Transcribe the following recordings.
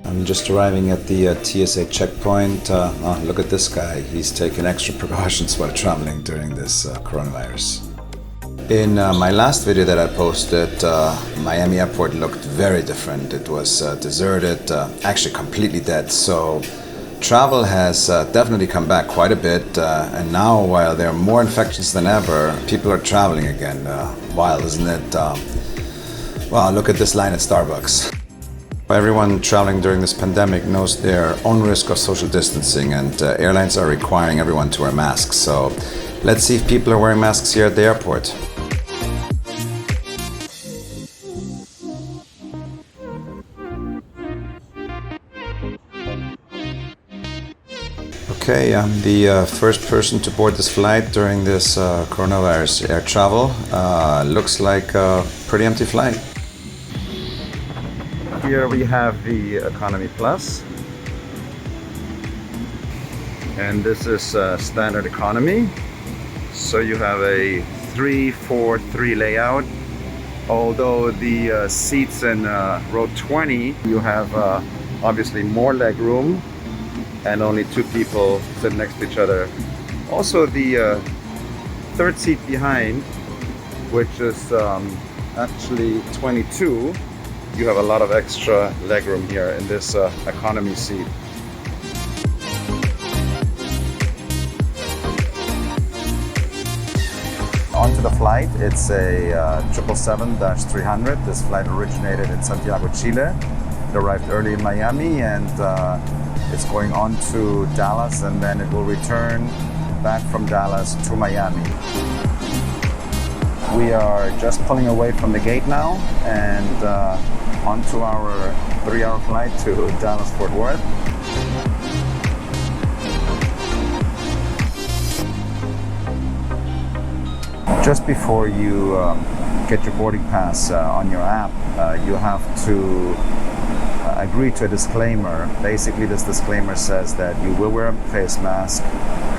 I'm just arriving at the TSA checkpoint. Oh, look at this guy. He's taking extra precautions while traveling during this coronavirus. In my last video that I posted, Miami airport looked very different. It was deserted, actually completely dead. So travel has definitely come back quite a bit. And now, while there are more infections than ever, people are traveling again. Wild, isn't it? Wow, look at this line at Starbucks. Everyone traveling during this pandemic knows their own risk of social distancing, and airlines are requiring everyone to wear masks. So let's see if people are wearing masks here at the airport. Okay, I'm the first person to board this flight during this coronavirus air travel. Looks like a pretty empty flight. Here we have the Economy Plus, and this is Standard Economy. So you have a 3-4-3 layout. Although the seats in row 20, you have obviously more leg room and only 2 people sit next to each other. Also the third seat behind, which is actually 22, you have a lot of extra legroom here in this economy seat. Onto the flight, it's a 777-300. This flight originated in Santiago, Chile. It arrived early in Miami, and it's going on to Dallas, and then it will return back from Dallas to Miami. We are just pulling away from the gate now and onto our 3-hour flight to Dallas-Fort Worth. Just before you get your boarding pass on your app, you have to agree to a disclaimer. Basically, this disclaimer says that you will wear a face mask,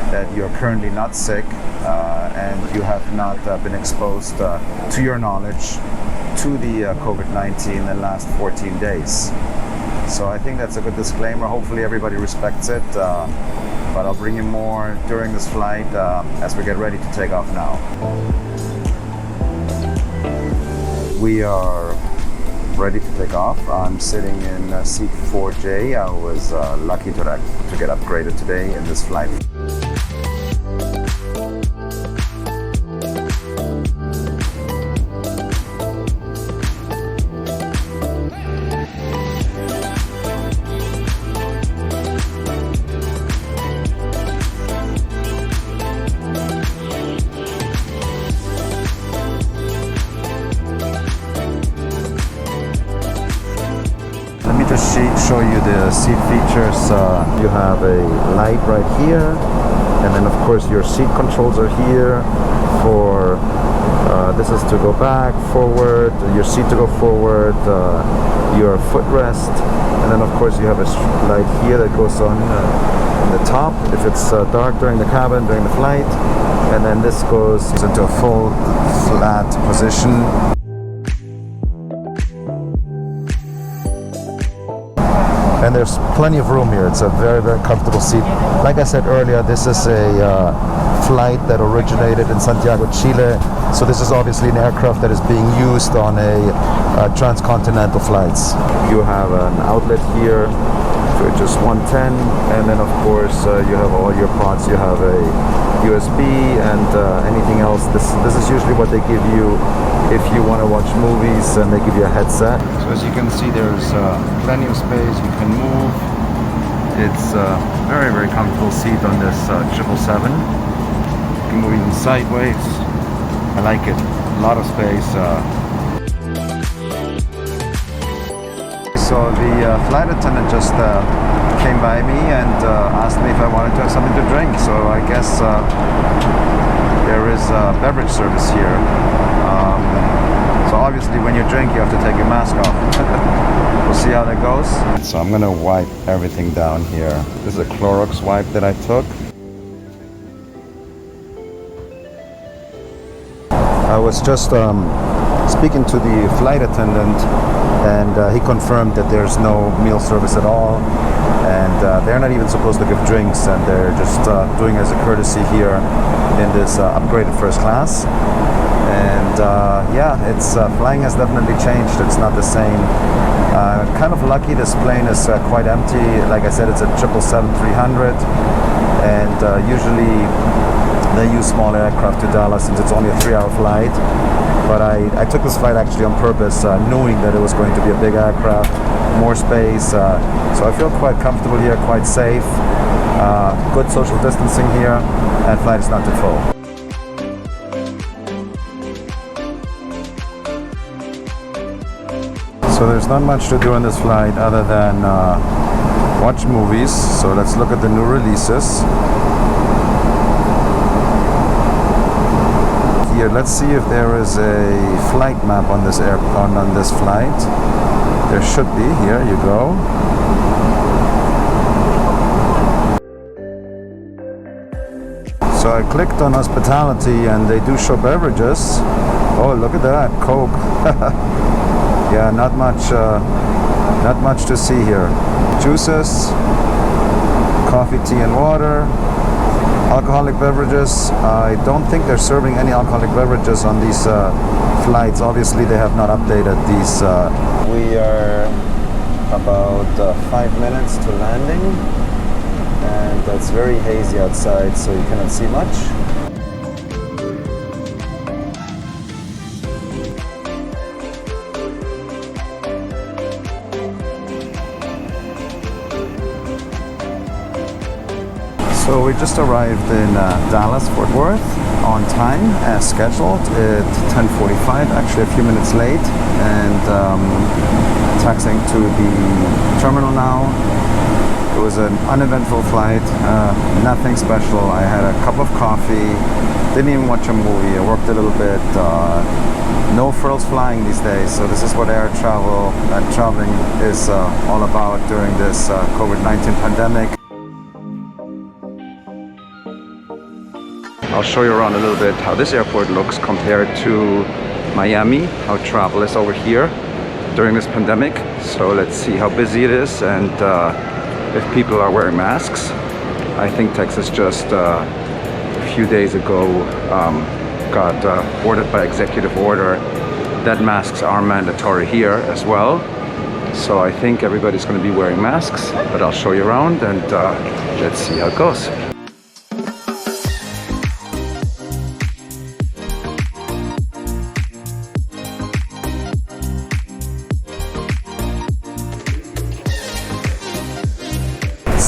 that you're currently not sick, and you have not been exposed, to your knowledge, to the COVID-19 in the last 14 days. So I think that's a good disclaimer. Hopefully everybody respects it, but I'll bring you more during this flight as we get ready to take off now. We are ready to take off. I'm sitting in seat 4J. I was lucky to get upgraded today in this flight. Show you the seat features. You have a light right here, and then of course your seat controls are here for this is to go back, forward, your seat to go forward, your footrest, and then of course you have a light here that goes on in the top if it's dark during the cabin during the flight, and then this goes into a full flat position. And there's plenty of room here. It's a very, very comfortable seat. Like I said earlier, this is a flight that originated in Santiago, Chile. So this is obviously an aircraft that is being used on a transcontinental flights. You have an outlet here, which is 110, and then of course you have all your pods. You have a USB and anything else. This is usually what they give you if you want to watch movies, and they give you a headset. So as you can see, there's plenty of space. You can move. It's a very, very comfortable seat on this 777. You can move even sideways. I like it. A lot of space. So the flight attendant just came by me and asked me if I wanted to have something to drink. So I guess there is beverage service here. So obviously when you drink you have to take your mask off. We'll see how that goes. So I'm gonna wipe everything down here. This is a Clorox wipe that I took. was just speaking to the flight attendant, and he confirmed that there's no meal service at all, and they're not even supposed to give drinks, and they're just doing as a courtesy here in this upgraded first class. And yeah, it's flying has definitely changed. It's not the same. Kind of lucky this plane is quite empty. Like I said, it's a 777-300, and usually they use small aircraft to Dallas since it's only a 3-hour flight. But I took this flight actually on purpose, knowing that it was going to be a big aircraft, more space. So I feel quite comfortable here, quite safe. Good social distancing here, and flight is not too full. So there's not much to do on this flight other than watch movies. So let's look at the new releases. Here, let's see if there is a flight map on this on this flight. There should be. Here you go. So I clicked on hospitality, and they do show beverages. Oh, look at that, Coke. Yeah, not much to see here. Juices, coffee, tea, and water. Alcoholic beverages. I don't think they're serving any alcoholic beverages on these flights. Obviously, they have not updated these. We are about 5 minutes to landing, and it's very hazy outside, so you cannot see much. So we just arrived in Dallas, Fort Worth on time as scheduled at 10:45, actually a few minutes late, and taxiing to the terminal now. It was an uneventful flight, nothing special. I had a cup of coffee, didn't even watch a movie, I worked a little bit. No frills flying these days, so this is what air travel and traveling is all about during this COVID-19 pandemic. I'll show you around a little bit how this airport looks compared to Miami, how travel is over here during this pandemic. So let's see how busy it is and if people are wearing masks. I think Texas just a few days ago got ordered by executive order that masks are mandatory here as well. So I think everybody's going to be wearing masks, but I'll show you around and let's see how it goes.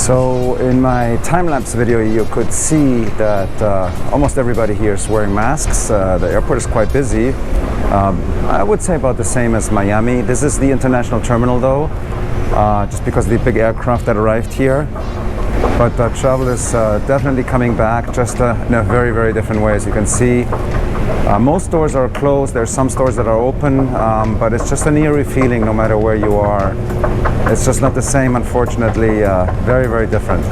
So in my time-lapse video you could see that almost everybody here is wearing masks. The airport is quite busy. I would say about the same as Miami. This is the international terminal though, just because of the big aircraft that arrived here. But travel is definitely coming back, just in a very, very different way. As you can see, most stores are closed. There's some stores that are open, but it's just an eerie feeling no matter where you are. It's just not the same, unfortunately. Very, very different.